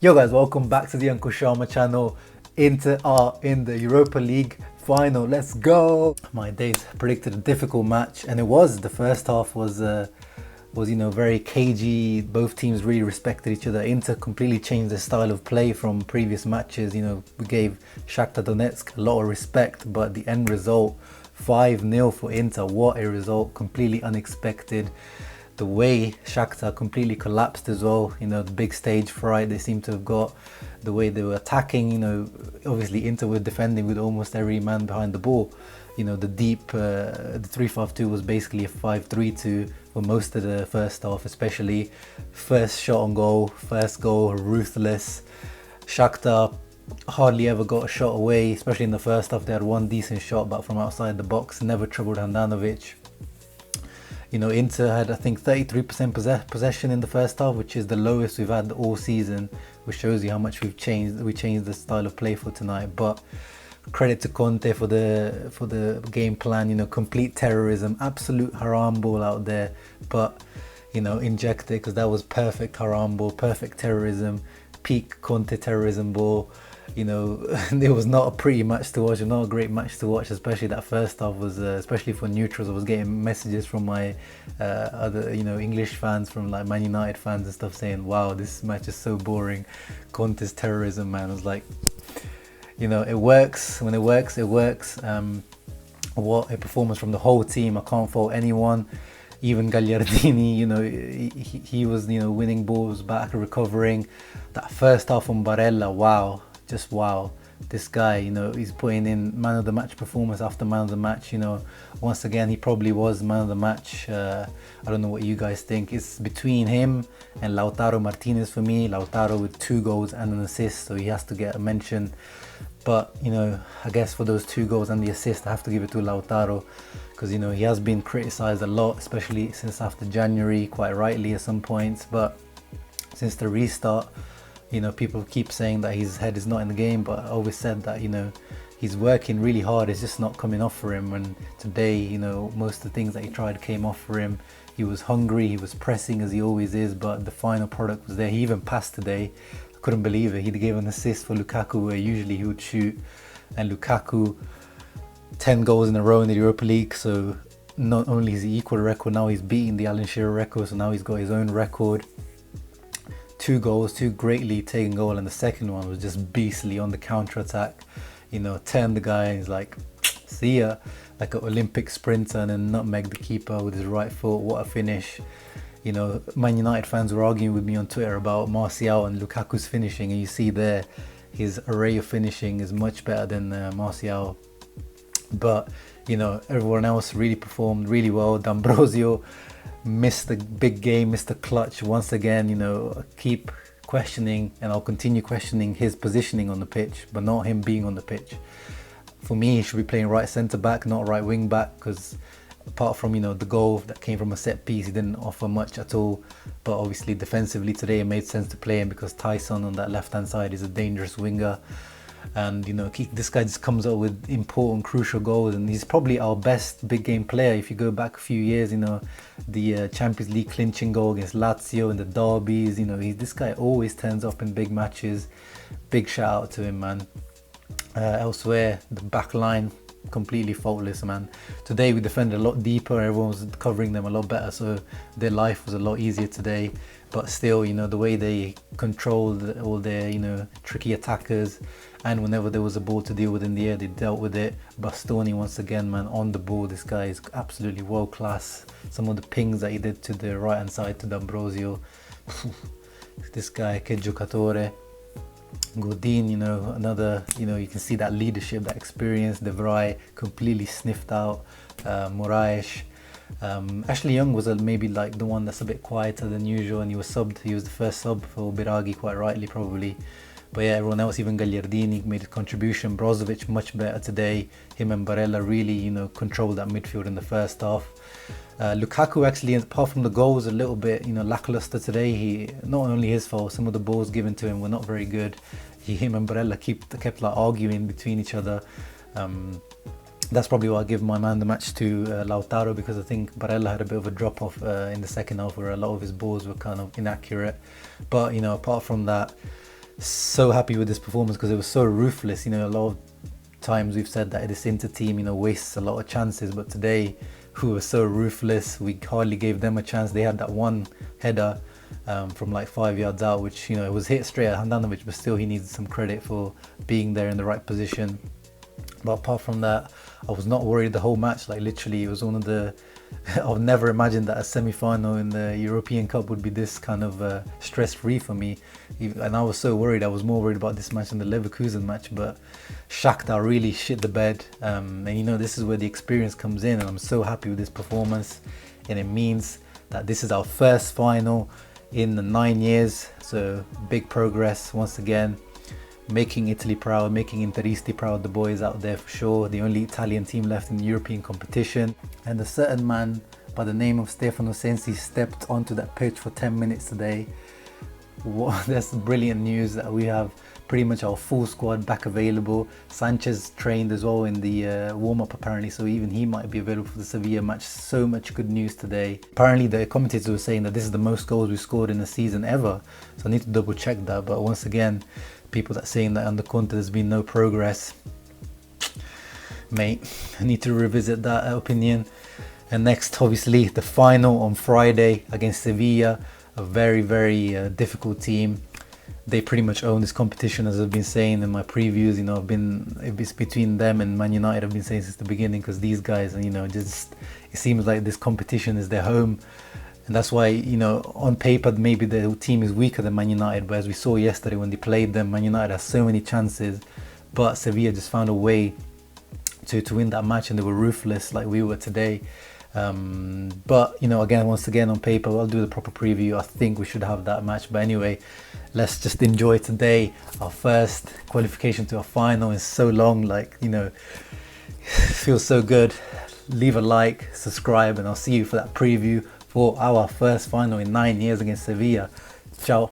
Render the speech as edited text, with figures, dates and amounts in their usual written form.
Yo guys, welcome back to the Uncle Sharma channel. Inter are in the Europa League final. Let's go! My days predicted a difficult match, and it was. The first half was very cagey. Both teams really respected each other. Inter completely changed their style of play from previous matches. We gave Shakhtar Donetsk a lot of respect, but the end result, 5-0 for Inter. What a result! Completely unexpected. The way Shakhtar completely collapsed as well, the big stage fright they seem to have got, the way they were attacking, obviously Inter were defending with almost every man behind the ball. The deep, the 3-5-2 was basically a 5-3-2 for most of the first half, especially. First shot on goal, first goal, ruthless. Shakhtar hardly ever got a shot away, especially in the first half. They had one decent shot, but from outside the box, never troubled Handanovic. Inter had, I think, 33% possession in the first half, which is the lowest we've had all season, which shows you how much we've changed. We changed the style of play for tonight. But credit to Conte for the game plan. Complete terrorism, absolute haram ball out there, but inject it, because that was perfect haram ball, perfect terrorism, peak Conte terrorism ball. It was not a pretty match to watch, not a great match to watch, especially that first half was, especially for neutrals. I was getting messages from my other, English fans, from like Man United fans and stuff, saying, wow, this match is so boring. Conte's terrorism, man. I was like, it works. When it works, it works. What a performance from the whole team. I can't fault anyone. Even Gagliardini, he was, winning balls back, recovering. That first half from Barella, wow. Just wow. This guy, he's putting in man of the match performance after man of the match. Once again, he probably was man of the match. I don't know what you guys think. It's between him and Lautaro Martinez for me. Lautaro with 2 goals and an assist, so he has to get a mention. But I guess for those 2 goals and the assist, I have to give it to Lautaro, because he has been criticized a lot, especially since after January, quite rightly at some points. But since the restart, people keep saying that his head is not in the game, but I always said that, he's working really hard. It's just not coming off for him. And today, most of the things that he tried came off for him. He was hungry, he was pressing as he always is, but the final product was there. He even passed today. I couldn't believe it. He gave an assist for Lukaku, where usually he would shoot. And Lukaku, 10 goals in a row in the Europa League. So not only is he equal record, now he's beating the Alan Shearer record. So now he's got his own record. 2 goals, 2 greatly taken goal, and the second one was just beastly on the counter attack. Turned the guy and he's like, see ya, like an Olympic sprinter, and then nutmeg the keeper with his right foot. What a finish. Man United fans were arguing with me on Twitter about Martial and Lukaku's finishing, and you see there his array of finishing is much better than Martial. But everyone else really performed really well. D'Ambrosio missed the big game, missed the clutch once again. I keep questioning, and I'll continue questioning his positioning on the pitch, but not him being on the pitch. For me, he should be playing right centre back, not right wing back, because apart from the goal that came from a set piece, he didn't offer much at all. But obviously defensively today it made sense to play him, because Tyson on that left hand side is a dangerous winger. And this guy just comes up with important, crucial goals, and he's probably our best big game player. If you go back a few years, the Champions League clinching goal against Lazio and the derbies, this guy always turns up in big matches. Big shout out to him, man. Elsewhere, the back line completely faultless, man. Today we defended a lot deeper, everyone was covering them a lot better, so their life was a lot easier today. But still, the way they controlled all their, tricky attackers, and whenever there was a ball to deal with in the air, they dealt with it. Bastoni, once again, man, on the ball. This guy is absolutely world class. Some of the pings that he did to the right hand side to D'Ambrosio. This guy, che giocatore. Godin, another, you can see that leadership, that experience. De Vrij completely sniffed out. Moraes. Ashley Young was maybe like the one that's a bit quieter than usual, and he was subbed. He was the first sub for Biragi, quite rightly probably. But yeah, everyone else, even Gagliardini made a contribution. Brozovic much better today. Him and Barella really, controlled that midfield in the first half. Lukaku actually, apart from the goal, was a little bit, lackluster today. He, not only his fault, some of the balls given to him were not very good. Him and Barella kept like arguing between each other. That's probably why I give my man the match to Lautaro, because I think Barella had a bit of a drop off in the second half, where a lot of his balls were kind of inaccurate. But apart from that, So happy with this performance because it was so ruthless. You know, a lot of times we've said that this Inter team, you know, wastes a lot of chances, but today we were so ruthless. We hardly gave them a chance. They had that one header from like 5 yards out, which, you know, it was hit straight at Handanovic, but still he needs some credit for being there in the right position. But apart from that, I was not worried the whole match. Like literally, it was one of the I've never imagined that a semi-final in the European Cup would be this kind of stress-free for me. And I was so worried. I was more worried about this match than the Leverkusen match. But Shakhtar really shit the bed. And you know, this is where the experience comes in. And I'm so happy with this performance. And it means that this is our first final in the 9 years. So big progress once again. Making Italy proud, making Interisti proud, the boys out there for sure. The only Italian team left in the European competition. And a certain man by the name of Stefano Sensi stepped onto that pitch for 10 minutes today. That's brilliant news that we have pretty much our full squad back available. Sanchez trained as well in the warm-up apparently, so even he might be available for the Sevilla match. So much good news today. Apparently the commentators were saying that this is the most goals we scored in a season ever, so I need to double check that. But once again, people that are saying that under Conte there's been no progress, mate, I need to revisit that opinion. And next, obviously, the final on Friday against Sevilla, a very, very difficult team. They pretty much own this competition, as I've been saying in my previews. You know, it's between them and Man United. I've been saying since the beginning, because these guys, you know, just it seems like this competition is their home, and that's why, you know, on paper maybe the team is weaker than Man United. But as we saw yesterday when they played them, Man United has so many chances, but Sevilla just found a way to win that match, and they were ruthless like we were today. But you know, once again on paper, I'll do the proper preview. I think we should have that match. But anyway, let's just enjoy today, our first qualification to a final in so long. Like, you know, it feels so good. Leave a like, subscribe, and I'll see you for that preview for our first final in 9 years against Sevilla. Ciao.